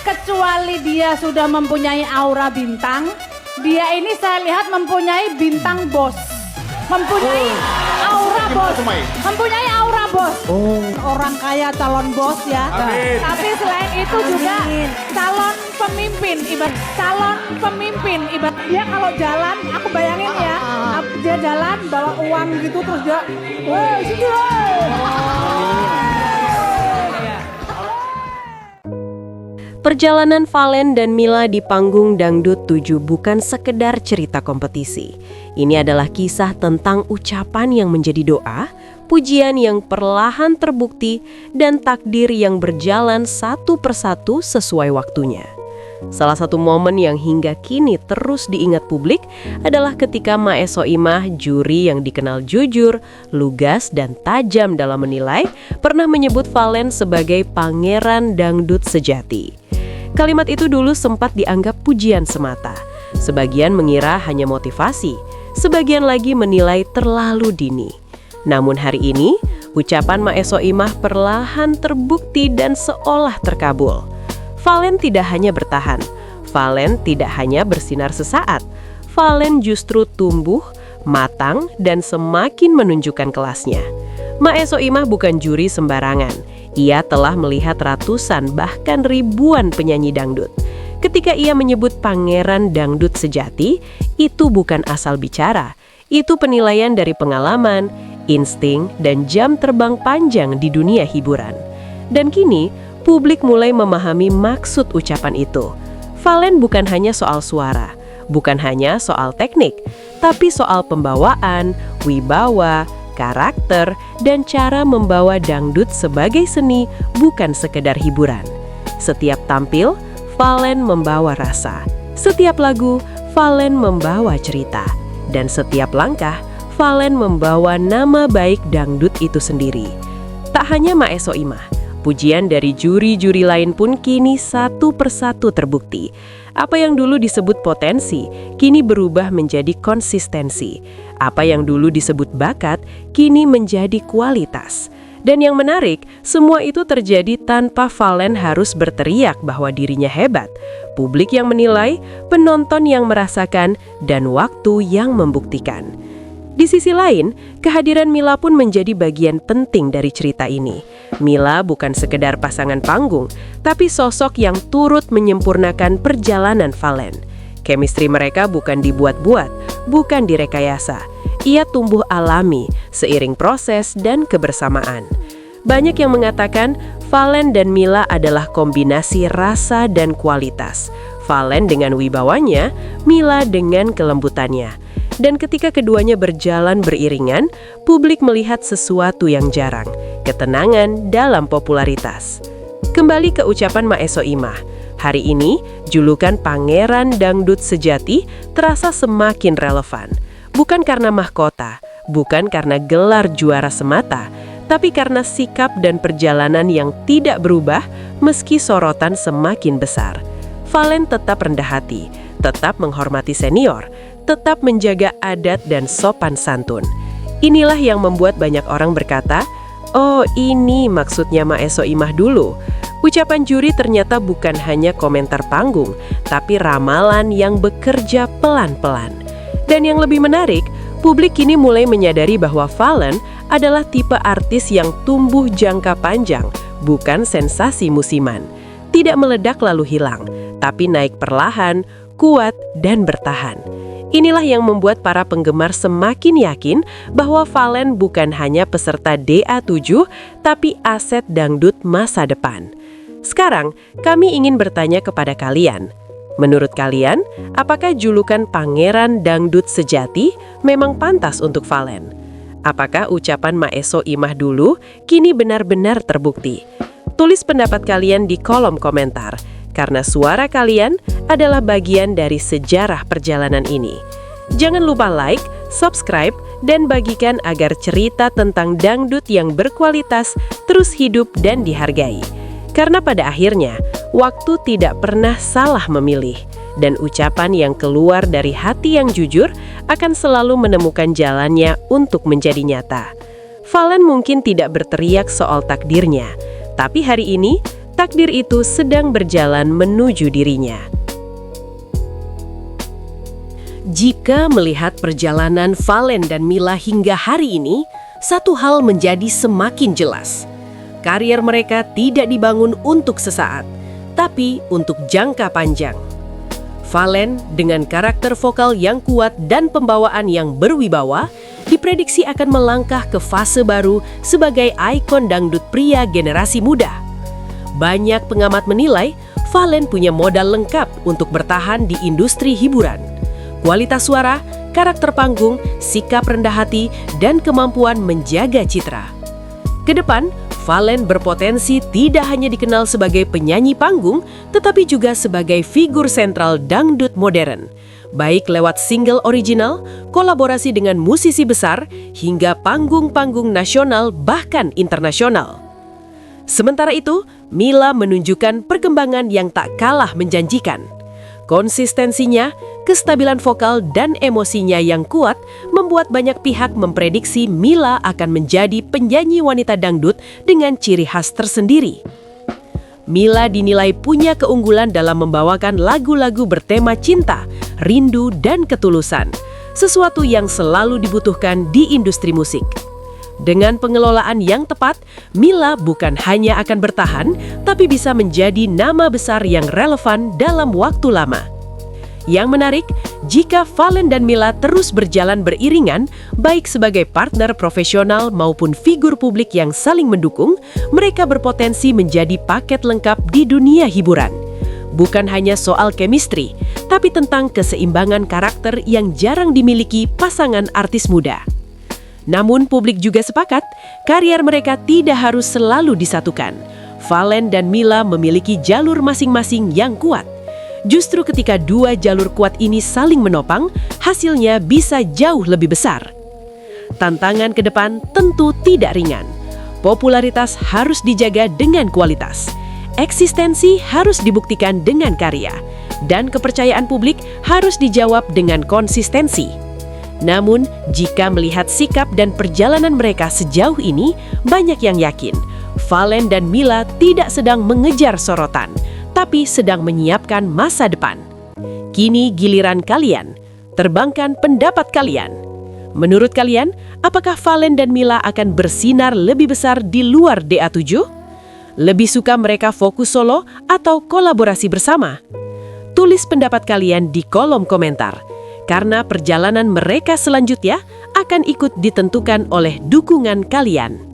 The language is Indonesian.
kecuali dia sudah mempunyai aura bintang, dia ini saya lihat mempunyai bintang bos. Mempunyai aura bos. Mempunyai aura bos. Orang kaya calon bos ya. Amin. Tapi selain itu juga calon pemimpin. Calon pemimpin. Dia kalau jalan, aku bayangin ya. Dia jalan bawa uang gitu terus dia. Woi sini Perjalanan Valen dan Mila di panggung Dangdut 7 bukan sekedar cerita kompetisi. Ini adalah kisah tentang ucapan yang menjadi doa, pujian yang perlahan terbukti, dan takdir yang berjalan satu persatu sesuai waktunya. Salah satu momen yang hingga kini terus diingat publik adalah ketika Mae Soimah, juri yang dikenal jujur, lugas, dan tajam dalam menilai, pernah menyebut Valen sebagai pangeran dangdut sejati. Kalimat itu dulu sempat dianggap pujian semata. Sebagian mengira hanya motivasi, sebagian lagi menilai terlalu dini. Namun hari ini, ucapan Mae Soimah perlahan terbukti dan seolah terkabul. Valen tidak hanya bertahan, Valen tidak hanya bersinar sesaat, Valen justru tumbuh, matang, dan semakin menunjukkan kelasnya. Mae Soimah bukan juri sembarangan. Ia telah melihat ratusan bahkan ribuan penyanyi dangdut. Ketika ia menyebut pangeran dangdut sejati, itu bukan asal bicara. Itu penilaian dari pengalaman, insting, dan jam terbang panjang di dunia hiburan. Dan kini, publik mulai memahami maksud ucapan itu. Valen bukan hanya soal suara, bukan hanya soal teknik, tapi soal pembawaan, wibawa, karakter, dan cara membawa dangdut sebagai seni, bukan sekedar hiburan. Setiap tampil, Valen membawa rasa. Setiap lagu, Valen membawa cerita. Dan setiap langkah, Valen membawa nama baik dangdut itu sendiri. Tak hanya Mae Soimah, pujian dari juri-juri lain pun kini satu persatu terbukti. Apa yang dulu disebut potensi, kini berubah menjadi konsistensi. Apa yang dulu disebut bakat, kini menjadi kualitas. Dan yang menarik, semua itu terjadi tanpa Valen harus berteriak bahwa dirinya hebat. Publik yang menilai, penonton yang merasakan, dan waktu yang membuktikan. Di sisi lain, kehadiran Mila pun menjadi bagian penting dari cerita ini. Mila bukan sekedar pasangan panggung, tapi sosok yang turut menyempurnakan perjalanan Valen. Chemistry mereka bukan dibuat-buat, bukan direkayasa. Ia tumbuh alami, seiring proses dan kebersamaan. Banyak yang mengatakan Valen dan Mila adalah kombinasi rasa dan kualitas. Valen dengan wibawanya, Mila dengan kelembutannya. Dan ketika keduanya berjalan beriringan, publik melihat sesuatu yang jarang, ketenangan dalam popularitas. Kembali ke ucapan Mae Soimah, hari ini julukan pangeran dangdut sejati terasa semakin relevan. Bukan karena mahkota, bukan karena gelar juara semata, tapi karena sikap dan perjalanan yang tidak berubah meski sorotan semakin besar. Valen tetap rendah hati, tetap menghormati senior, tetap menjaga adat dan sopan santun. Inilah yang membuat banyak orang berkata, oh ini maksudnya Mae Soimah dulu. Ucapan juri ternyata bukan hanya komentar panggung, tapi ramalan yang bekerja pelan-pelan. Dan yang lebih menarik, publik kini mulai menyadari bahwa Valen adalah tipe artis yang tumbuh jangka panjang, bukan sensasi musiman. Tidak meledak lalu hilang, tapi naik perlahan, kuat, dan bertahan. Inilah yang membuat para penggemar semakin yakin bahwa Valen bukan hanya peserta DA7, tapi aset dangdut masa depan. Sekarang, kami ingin bertanya kepada kalian. Menurut kalian, apakah julukan pangeran dangdut sejati memang pantas untuk Valen? Apakah ucapan Mae Soimah dulu kini benar-benar terbukti? Tulis pendapat kalian di kolom komentar, karena suara kalian adalah bagian dari sejarah perjalanan ini. Jangan lupa like, subscribe, dan bagikan agar cerita tentang dangdut yang berkualitas terus hidup dan dihargai. Karena pada akhirnya, waktu tidak pernah salah memilih, dan ucapan yang keluar dari hati yang jujur akan selalu menemukan jalannya untuk menjadi nyata. Valen mungkin tidak berteriak soal takdirnya, tapi hari ini, takdir itu sedang berjalan menuju dirinya. Jika melihat perjalanan Valen dan Mila hingga hari ini, satu hal menjadi semakin jelas. Karier mereka tidak dibangun untuk sesaat, tapi untuk jangka panjang. Valen dengan karakter vokal yang kuat dan pembawaan yang berwibawa diprediksi akan melangkah ke fase baru sebagai ikon dangdut pria generasi muda. Banyak pengamat menilai Valen punya modal lengkap untuk bertahan di industri hiburan. Kualitas suara, karakter panggung, sikap rendah hati, dan kemampuan menjaga citra. Kedepan, Valen berpotensi tidak hanya dikenal sebagai penyanyi panggung, tetapi juga sebagai figur sentral dangdut modern, baik lewat single original, kolaborasi dengan musisi besar, hingga panggung-panggung nasional bahkan internasional. Sementara itu, Mila menunjukkan perkembangan yang tak kalah menjanjikan. Konsistensinya, kestabilan vokal dan emosinya yang kuat membuat banyak pihak memprediksi Mila akan menjadi penyanyi wanita dangdut dengan ciri khas tersendiri. Mila dinilai punya keunggulan dalam membawakan lagu-lagu bertema cinta, rindu, dan ketulusan, sesuatu yang selalu dibutuhkan di industri musik. Dengan pengelolaan yang tepat, Mila bukan hanya akan bertahan, tapi bisa menjadi nama besar yang relevan dalam waktu lama. Yang menarik, jika Valen dan Mila terus berjalan beriringan, baik sebagai partner profesional maupun figur publik yang saling mendukung, mereka berpotensi menjadi paket lengkap di dunia hiburan. Bukan hanya soal chemistry, tapi tentang keseimbangan karakter yang jarang dimiliki pasangan artis muda. Namun publik juga sepakat, karier mereka tidak harus selalu disatukan. Valen dan Mila memiliki jalur masing-masing yang kuat. Justru ketika dua jalur kuat ini saling menopang, hasilnya bisa jauh lebih besar. Tantangan ke depan tentu tidak ringan. Popularitas harus dijaga dengan kualitas. Eksistensi harus dibuktikan dengan karya. Dan kepercayaan publik harus dijawab dengan konsistensi. Namun, jika melihat sikap dan perjalanan mereka sejauh ini, banyak yang yakin Valen dan Mila tidak sedang mengejar sorotan, tapi sedang menyiapkan masa depan. Kini giliran kalian, terbangkan pendapat kalian. Menurut kalian, apakah Valen dan Mila akan bersinar lebih besar di luar DA7? Lebih suka mereka fokus solo atau kolaborasi bersama? Tulis pendapat kalian di kolom komentar. Karena perjalanan mereka selanjutnya akan ikut ditentukan oleh dukungan kalian.